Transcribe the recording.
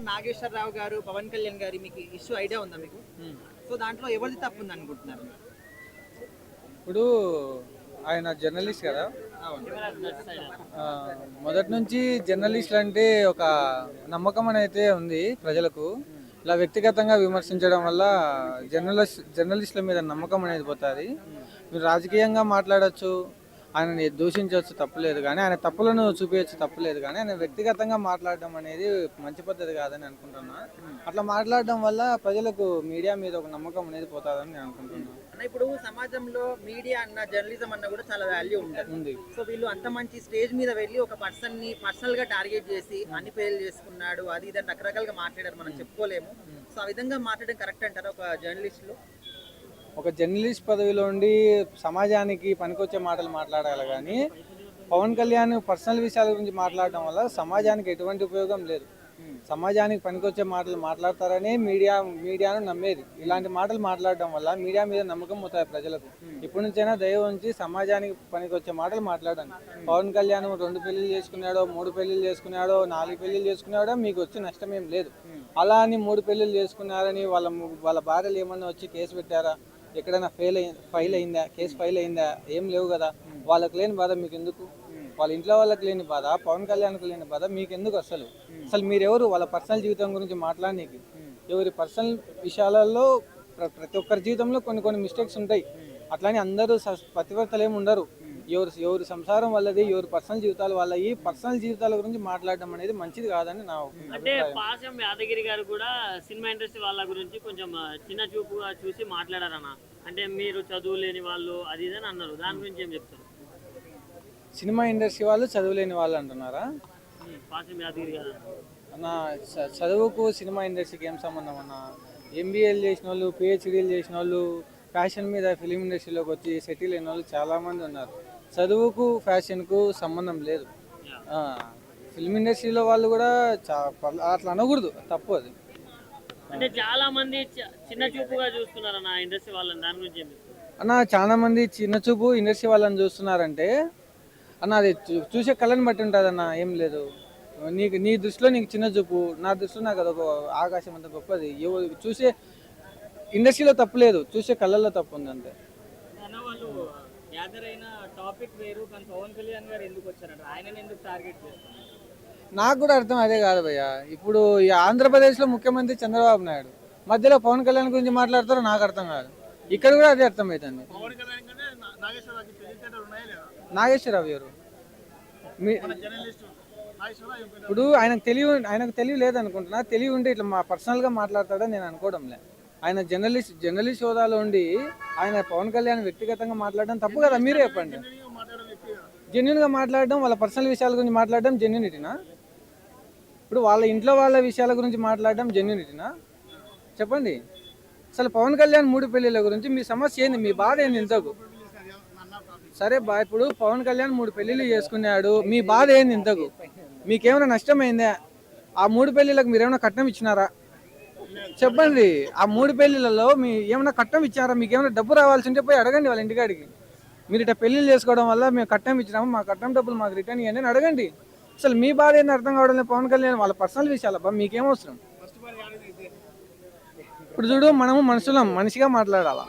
నాగేశ్వరరావు గారు, పవన్ కళ్యాణ్ గారి మీకు ఇష్యూ ఐడియా ఉందా మీకు? సో దాంట్లో ఎవరిది తప్పు ఉంది అనుకుంటున్నారు? ఇప్పుడు ఆయన జర్నలిస్ట్ కదా. అవును. ఆ, మొదటి నుంచి జర్నలిస్టులు అంటే ఒక నమ్మకం అనేది ఉంది ప్రజలకు. ఇలా వ్యక్తిగతంగా విమర్శించడం వల్ల జర్నలిస్టుల మీద నమ్మకం అనేది పోతుంది. మీరు రాజకీయంగా మాట్లాడచ్చు, ఆయనని దూషించవచ్చు, తప్పులేదు. కానీ ఆయన తప్పులను చూపించచ్చు, తప్పులేదు. కానీ ఆయన వ్యక్తిగతంగా మాట్లాడడం అనేది మంచి పద్ధతి కాదని అనుకుంటున్నా. అట్లా మాట్లాడడం వల్ల ప్రజలకు మీడియా మీద ఒక నమ్మకం అనేది పోతుందని నేను అనుకుంటున్నాను. అన్న ఇప్పుడు సమాజంలో మీడియా అన్న జర్నలిజం అన్న కూడా చాలా వాల్యూ ఉంటుంది. సో వీళ్ళు అంత మంచి స్టేజ్ మీద వెళ్ళి ఒక పర్సన్ ని పర్సనల్ గా టార్గెట్ చేసి అన్ని పేర్లు చేసుకున్నాడు, అది ఇదని రకరకాలుగా మాట్లాడారు, మనం చెప్పుకోలేము. సో ఆ విధంగా మాట్లాడడం కరెక్ట్ అంటారా ఒక జర్నలిస్టులు? ఒక జర్నలిస్ట్ పదవిలో ఉండి సమాజానికి పనికొచ్చే మాటలు మాట్లాడాలి. కానీ పవన్ కళ్యాణ్ పర్సనల్ విషయాల గురించి మాట్లాడడం వల్ల సమాజానికి ఎటువంటి ఉపయోగం లేదు. సమాజానికి పనికొచ్చే మాటలు మాట్లాడతారని మీడియాను నమ్మేది. ఇలాంటి మాటలు మాట్లాడడం వల్ల మీడియా మీద నమ్మకం అవుతాయి ప్రజలకు. ఇప్పటి నుంచైనా దయ ఉంచి సమాజానికి పనికొచ్చే మాటలు మాట్లాడండి. పవన్ కళ్యాణ్ 2 పెళ్లిళ్ళు చేసుకున్నాడో, 3 పెళ్లిళ్ళు చేసుకున్నాడో, 4 పెళ్లిళ్ళు చేసుకున్నాడో మీకు వచ్చి నష్టం ఏం లేదు. అలా అని 3 పెళ్లిళ్ళు చేసుకున్నారని వాళ్ళ భార్యలు ఏమన్నా వచ్చి కేసు పెట్టారా? ఎక్కడైనా ఫైల్ అయిందా? కేసు ఫైల్ అయిందా? ఏం లేవు కదా. వాళ్ళకి లేని బాధ మీకు ఎందుకు? వాళ్ళ ఇంట్లో వాళ్ళకి లేని బాధ, పవన్ కళ్యాణ్కి లేని బాధ మీకు ఎందుకు? అసలు మీరెవరు వాళ్ళ పర్సనల్ జీవితం గురించి మాట్లాడనీకి? ఎవరి పర్సనల్ విషయాలలో ప్రతి ఒక్కరి జీవితంలో కొన్ని మిస్టేక్స్ ఉంటాయి. అట్లానే అందరూ పతివర్తలు ఏమి ఉండరు. ఎవరి సంసారం వాళ్ళది, ఎవరి పర్సనల్ జీవితాలు వాళ్ళవి. పర్సనల్ జీవితాల గురించి మాట్లాడడం అనేది మంచిది కాదని నా అంటే పాశం యాదగిరి గారు కూడా సినిమా ఇండస్ట్రీ వాళ్ళ గురించి కొంచెం చిన్న చూపుగా చూసి మాట్లాడారన్న. అంటే మీరు చదువు లేని వాళ్ళు అది ఇదని అన్నారు. దాని గురించి ఏం చెప్తారు? సినిమా ఇండస్ట్రీ వాళ్ళు చదువులేని వాళ్ళు అంటున్నారా? పాశం యాదగిరి గారు అన్న, చదువుకు సినిమా ఇండస్ట్రీకి ఏం సంబంధం అన్న? ఎంబీఏలు చేసిన వాళ్ళు, పిహెచ్డీలు చేసిన వాళ్ళు, ఫ్యాషన్ మీద ఫిలిం ఇండస్ట్రీలోకి వచ్చి సెటిల్ అయిన వాళ్ళు చాలామంది ఉన్నారు. చదువుకు ఫ్యాషన్కు సంబంధం లేదు. ఫిలిం ఇండస్ట్రీలో వాళ్ళు కూడా అట్లా అనకూడదు, తప్పు అది. అంటే చాలా మంది చిన్న చూపుగా చూస్తున్నారు నా ఇండస్ట్రీ వాళ్ళని. దాని గురించి ఏం అన్న, చాలా మంది చిన్న చూపు ఇండస్ట్రీ వాళ్ళని చూస్తున్నారంటే అన్న అది చూసే కళని బట్టి ఉంటుంది అన్న. ఏం లేదు, నీ దృష్టిలో నీకు చిన్న చూపు, నా దృష్టిలో నాకు అదొక ఆకాశం అంత గొప్పది. చూసే ఇండస్ట్రీలో తప్పు లేదు, చూసే కళ్ళల్లో తప్పు ఉంది అంతే. వాళ్ళు గ్యాదర్ అయిన టాపిక్ వేరు, కానీ పవన్ కళ్యాణ్ గారు ఎందుకు వచ్చారంట? ఆయనని ఎందుకు టార్గెట్ చేస్తారు? నాకు కూడా అర్థం అదే కాదు భయ్య. ఇప్పుడు ఈ ఆంధ్రప్రదేశ్లో ముఖ్యమంత్రి చంద్రబాబు నాయుడు మధ్యలో పవన్ కళ్యాణ్ గురించి మాట్లాడతారో నాకు అర్థం కాదు. ఇక్కడ కూడా అదే అర్థం అవుతుంది. నాగేశ్వరరావు ఎవరు? ఇప్పుడు ఆయనకు తెలివి లేదనుకుంటున్నా. తెలివి ఉంటే ఇట్లా పర్సనల్గా మాట్లాడతాడని నేను అనుకోవడం లే. ఆయన జర్నలిస్ట్ హోదాలో ఉండి ఆయన పవన్ కళ్యాణ్ వ్యక్తిగతంగా మాట్లాడడం తప్పు కదా. మీరే చెప్పండి. జెన్యున్గా మాట్లాడడం, వాళ్ళ పర్సనల్ విషయాల గురించి మాట్లాడడం జెన్యునిటీనా? ఇప్పుడు వాళ్ళ ఇంట్లో వాళ్ళ విషయాల గురించి మాట్లాడడం జెన్యునిటీనా? చెప్పండి. అసలు పవన్ కళ్యాణ్ 3 పెళ్లిళ్ళ గురించి మీ సమస్య ఏంది? మీ బాధ ఏంది ఇంతకు? సరే ఇప్పుడు పవన్ కళ్యాణ్ 3 పెళ్లిళ్ళు చేసుకున్నాడు, మీ బాధ ఏంది ఇంతకు? మీకేమైనా నష్టమైందా? ఆ 3 పెళ్లిళ్ళకి మీరు ఏమైనా కట్నం ఇచ్చినారా? చెప్పండి. ఆ 3 పెళ్లిళ్ళలో మీ ఏమైనా కట్నం ఇచ్చారా? మీకు ఏమైనా డబ్బు రావాల్సి ఉంటే పోయి అడగండి వాళ్ళ ఇంటికాడికి. మీరు ఇట్లా పెళ్లిళ్ళు చేసుకోవడం వల్ల మేము కట్నం ఇచ్చినాము, మా కట్నం డబ్బులు మాకు రిటర్న్ ఇవ్వండి అని అడగండి. అసలు మీ బాధ ఏంది అర్థం కావడం లేదు. పవన్ కళ్యాణ్ వాళ్ళ పర్సనల్ విషయాలబ్బా, మీకేమవసరం? ఇప్పుడు చూడు, మనము మనుషులం, మనిషిగా మాట్లాడాలా.